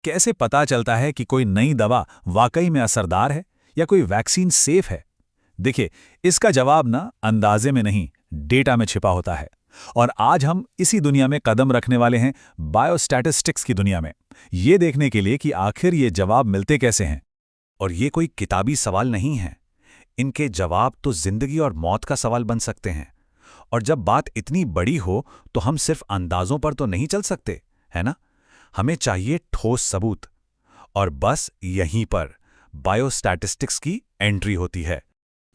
कैसे पता चलता है कि कोई नई दवा वाकई में असरदार है या कोई वैक्सीन सेफ है? देखिए, इसका जवाब ना अंदाजे में नहीं, डेटा में छिपा होता है। और आज हम इसी दुनिया में कदम रखने वाले हैं, बायोस्टैटिस्टिक्स की दुनिया में, ये देखने के लिए कि आखिर ये जवाब मिलते कैसे हैं। और ये कोई किताबी सवाल नहीं है। इनके जवाब तो जिंदगी और मौत का सवाल बन सकते हैं। और जब बात इतनी बड़ी हो तो हम सिर्फ अंदाजों पर तो नहीं चल सकते, है ना? हमें चाहिए ठोस सबूत। और बस यहीं पर बायोस्टैटिस्टिक्स की एंट्री होती है।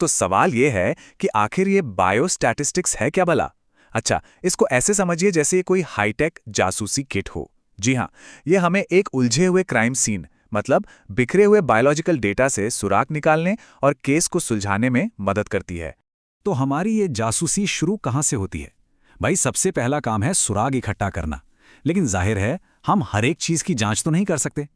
तो सवाल ये है कि आखिर ये बायोस्टैटिस्टिक्स है क्या भला? अच्छा, इसको ऐसे समझिए जैसे ये कोई हाईटेक जासूसी किट हो। जी हाँ, ये हमें एक उलझे हुए क्राइम सीन, मतलब बिखरे हुए बायोलॉजिकल डेटा से सुराग निकालने और केस को सुलझाने में मदद करती है। तो हमारी ये जासूसी शुरू कहाँ से होती है? भाई, सबसे पहला काम है सुराग इकट्ठा करना। लेकिन जाहिर है, हम हर एक चीज की जांच तो नहीं कर सकते।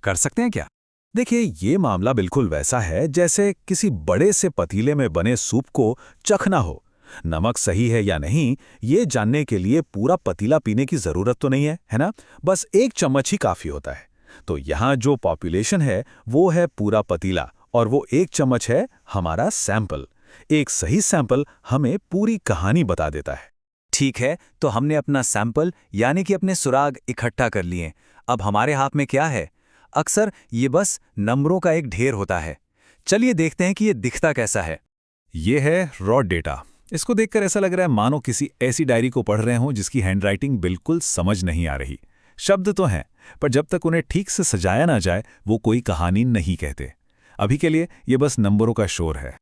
कर सकते हैं क्या? देखिए, ये मामला बिल्कुल वैसा है जैसे किसी बड़े से पतीले में बने सूप को चखना हो। नमक सही है या नहीं, ये जानने के लिए पूरा पतीला पीने की जरूरत तो नहीं है ना? बस एक चम्मच ही काफी होता है। तो यहाँ जो पॉपुलेशन है वो है पूरा पतीला, और वो एक चम्मच है हमारा सैंपल। एक सही सैंपल हमें पूरी कहानी बता देता है। ठीक है, तो हमने अपना सैंपल यानी कि अपने सुराग इकट्ठा कर लिए। अब हमारे हाथ में क्या है? अक्सर ये बस नंबरों का एक ढेर होता है। चलिए देखते हैं कि ये दिखता कैसा है। ये है रॉ डेटा। इसको देखकर ऐसा लग रहा है मानो किसी ऐसी डायरी को पढ़ रहे हों जिसकी हैंडराइटिंग बिल्कुल समझ नहीं आ रही। शब्द तो हैं, पर जब तक उन्हें ठीक से सजाया ना जाए वो कोई कहानी नहीं कहते। अभी के लिए ये बस नंबरों का शोर है।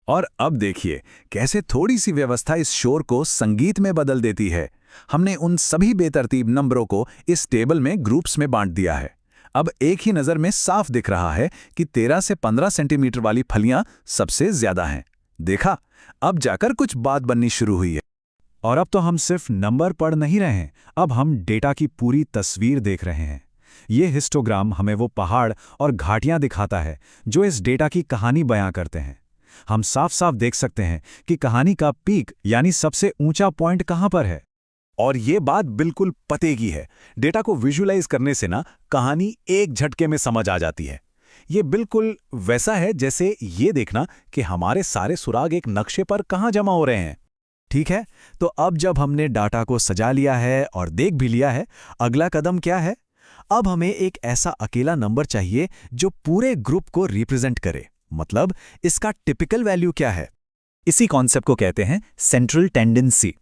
और अब देखिए कैसे थोड़ी सी व्यवस्था इस शोर को संगीत में बदल देती है। हमने उन सभी बेतरतीब नंबरों को इस टेबल में ग्रुप्स में बांट दिया है। अब एक ही नज़र में साफ दिख रहा है कि 13 से 15 सेंटीमीटर वाली फलियां सबसे ज्यादा हैं। देखा, अब जाकर कुछ बात बननी शुरू हुई है। और अब तो हम सिर्फ नंबर पढ़ नहीं रहे हैं, अब हम डेटा की पूरी तस्वीर देख रहे हैं। ये हिस्टोग्राम हमें वो पहाड़ और घाटियां दिखाता है जो इस डेटा की कहानी बयां करते हैं। हम साफ साफ देख सकते हैं कि कहानी का पीक यानी सबसे ऊंचा पॉइंट कहां पर है। और ये बात बिल्कुल पते की है। डेटा को विजुअलाइज करने से ना कहानी एक झटके में समझ आ जाती है। ये बिल्कुल वैसा है जैसे ये देखना कि हमारे सारे सुराग एक नक्शे पर कहां जमा हो रहे हैं। ठीक है, तो अब जब हमने डाटा को सजा लिया है और देख भी लिया है, अगला कदम क्या है? अब हमें एक ऐसा अकेला नंबर चाहिए जो पूरे ग्रुप को रिप्रेजेंट करे। मतलब इसका टिपिकल वैल्यू क्या है? इसी कॉन्सेप्ट को कहते हैं सेंट्रल टेंडेंसी।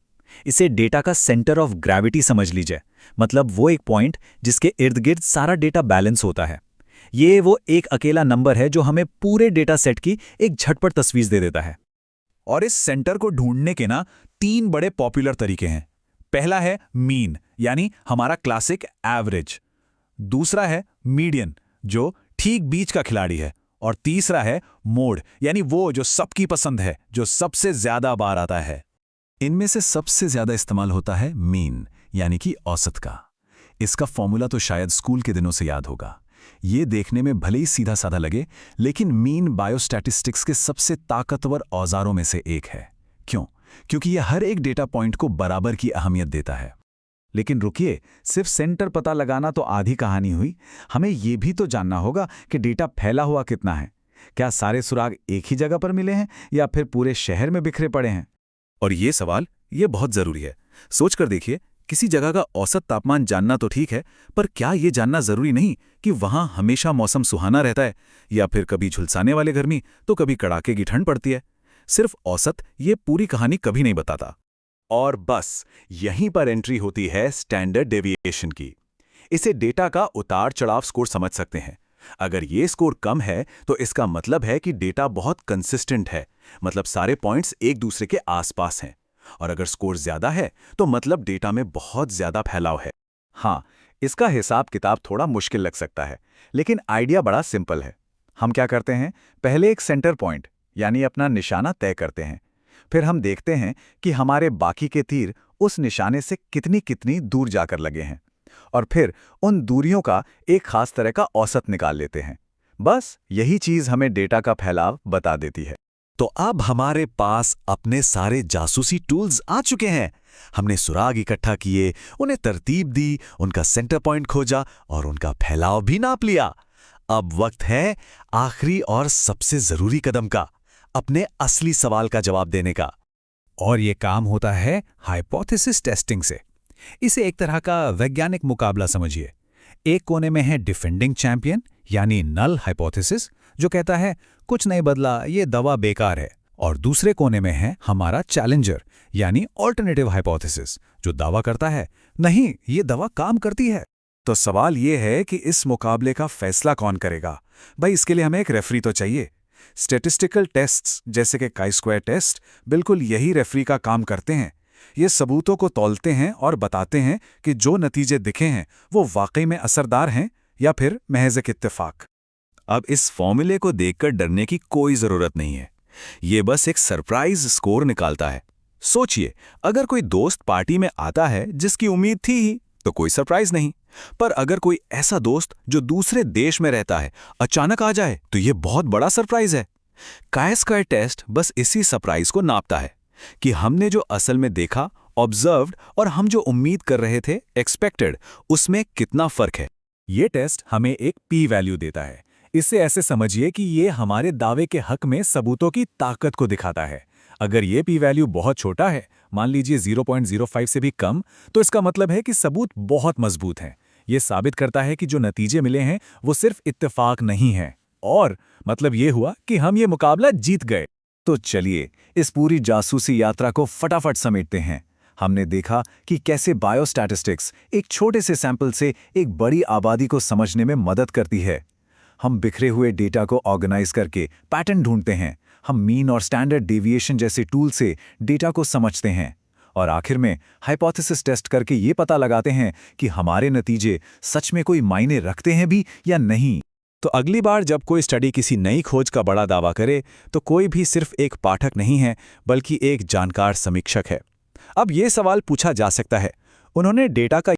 इसे डेटा का सेंटर ऑफ ग्रेविटी समझ लीजिए। मतलब वो एक पॉइंट जिसके इर्द गिर्द सारा डेटा बैलेंस होता है। ये वो एक अकेला नंबर है जो हमें पूरे डेटा सेट की एक झटपट तस्वीर दे देता है। और इस सेंटर को ढूंढने के ना 3 बड़े पॉपुलर तरीके हैं। पहला है मीन, यानी हमारा क्लासिक एवरेज। दूसरा है मीडियन, जो ठीक बीच का खिलाड़ी है। और तीसरा है मोड, यानी वो जो सबकी पसंद है, जो सबसे ज्यादा बार आता है। इनमें से सबसे ज्यादा इस्तेमाल होता है मीन, यानी कि औसत का। इसका फॉर्मूला तो शायद स्कूल के दिनों से याद होगा। ये देखने में भले ही सीधा साधा लगे, लेकिन मीन बायोस्टैटिस्टिक्स के सबसे ताकतवर औजारों में से एक है। क्यों? क्योंकि यह हर एक डेटा पॉइंट को बराबर की अहमियत देता है। लेकिन रुकिए, सिर्फ सेंटर पता लगाना तो आधी कहानी हुई। हमें यह भी तो जानना होगा कि डेटा फैला हुआ कितना है। क्या सारे सुराग एक ही जगह पर मिले हैं या फिर पूरे शहर में बिखरे पड़े हैं? और ये सवाल ये बहुत जरूरी है। सोच कर देखिए, किसी जगह का औसत तापमान जानना तो ठीक है, पर क्या ये जानना जरूरी नहीं कि वहां हमेशा मौसम सुहाना रहता है, या फिर कभी झुलसाने वाले गर्मी तो कभी कड़ाके की ठंड पड़ती है? सिर्फ औसत ये पूरी कहानी कभी नहीं बताता। और बस यहीं पर एंट्री होती है स्टैंडर्ड डेविएशन की। इसे डेटा का उतार चढ़ाव स्कोर समझ सकते हैं। अगर ये स्कोर कम है तो इसका मतलब है कि डेटा बहुत कंसिस्टेंट है, मतलब सारे पॉइंट्स एक दूसरे के आसपास हैं। और अगर स्कोर ज्यादा है तो मतलब डेटा में बहुत ज्यादा फैलाव है। हाँ, इसका हिसाब किताब थोड़ा मुश्किल लग सकता है, लेकिन आइडिया बड़ा सिंपल है। हम क्या करते हैं, पहले एक सेंटर पॉइंट यानी अपना निशाना तय करते हैं। फिर हम देखते हैं कि हमारे बाकी के तीर उस निशाने से कितनी कितनी दूर जाकर लगे हैं, और फिर उन दूरियों का एक खास तरह का औसत निकाल लेते हैं। बस यही चीज हमें डेटा का फैलाव बता देती है। तो अब हमारे पास अपने सारे जासूसी टूल्स आ चुके हैं। हमने सुराग इकट्ठा किए, उन्हें तरतीब दी, उनका सेंटर पॉइंट खोजा और उनका फैलाव भी नाप लिया। अब वक्त है आखिरी और सबसे जरूरी कदम का, अपने असली सवाल का जवाब देने का। और ये काम होता है हाइपोथेसिस टेस्टिंग से। इसे एक तरह का वैज्ञानिक मुकाबला समझिए। एक कोने में है डिफेंडिंग चैंपियन यानी नल हाइपोथेसिस, जो कहता है कुछ नहीं बदला, ये दवा बेकार है। और दूसरे कोने में है हमारा चैलेंजर यानी ऑल्टरनेटिव हाइपोथेसिस, जो दावा करता है नहीं, ये दवा काम करती है। तो सवाल ये है कि इस मुकाबले का फैसला कौन करेगा? भाई, इसके लिए हमें एक रेफरी तो चाहिए। स्टैटिस्टिकल टेस्ट्स जैसे कि chi-square टेस्ट बिल्कुल यही रेफरी का काम करते हैं। ये सबूतों को तौलते हैं और बताते हैं कि जो नतीजे दिखे हैं वो वाकई में असरदार हैं या फिर महज एक इत्तेफाक। अब इस फॉर्मूले को देखकर डरने की कोई जरूरत नहीं है। ये बस एक सरप्राइज स्कोर निकालता है। सोचिए, अगर कोई दोस्त पार्टी में आता है जिसकी उम्मीद थी ही, तो कोई सरप्राइज नहीं। पर अगर कोई ऐसा दोस्त जो दूसरे देश में रहता है अचानक आ जाए, तो ये बहुत बड़ा सरप्राइज है। chi-square टेस्ट बस इसी सरप्राइज को नापता है कि हमने जो असल में देखा, ऑब्जर्व्ड, और हम जो उम्मीद कर रहे थे, एक्सपेक्टेड, उसमें कितना फर्क है। ये टेस्ट हमें एक पी वैल्यू देता है। इससे ऐसे समझिए कि ये हमारे दावे के हक में सबूतों की ताकत को दिखाता है। अगर ये पी वैल्यू बहुत छोटा है, मान लीजिए 0.05 से भी कम, तो इसका मतलब है कि सबूत बहुत मजबूत हैं। ये साबित करता है कि जो नतीजे मिले हैं वो सिर्फ इत्तेफाक नहीं है, और मतलब ये हुआ कि हम ये मुकाबला जीत गए। तो चलिए इस पूरी जासूसी यात्रा को फटाफट समेटते हैं। हमने देखा कि कैसे बायोस्टैटिस्टिक्स एक छोटे से सैंपल से एक बड़ी आबादी को समझने में मदद करती है। हम बिखरे हुए डेटा को ऑर्गेनाइज करके पैटर्न ढूंढते हैं। हम मीन और स्टैंडर्ड डेविएशन जैसे टूल से डेटा को समझते हैं, और आखिर में हाइपोथेसिस टेस्ट करके ये पता लगाते हैं कि हमारे नतीजे सच में कोई मायने रखते हैं भी या नहीं। तो अगली बार जब कोई स्टडी किसी नई खोज का बड़ा दावा करे, तो कोई भी सिर्फ एक पाठक नहीं है, बल्कि एक जानकार समीक्षक है। अब ये सवाल पूछा जा सकता है, उन्होंने डेटा का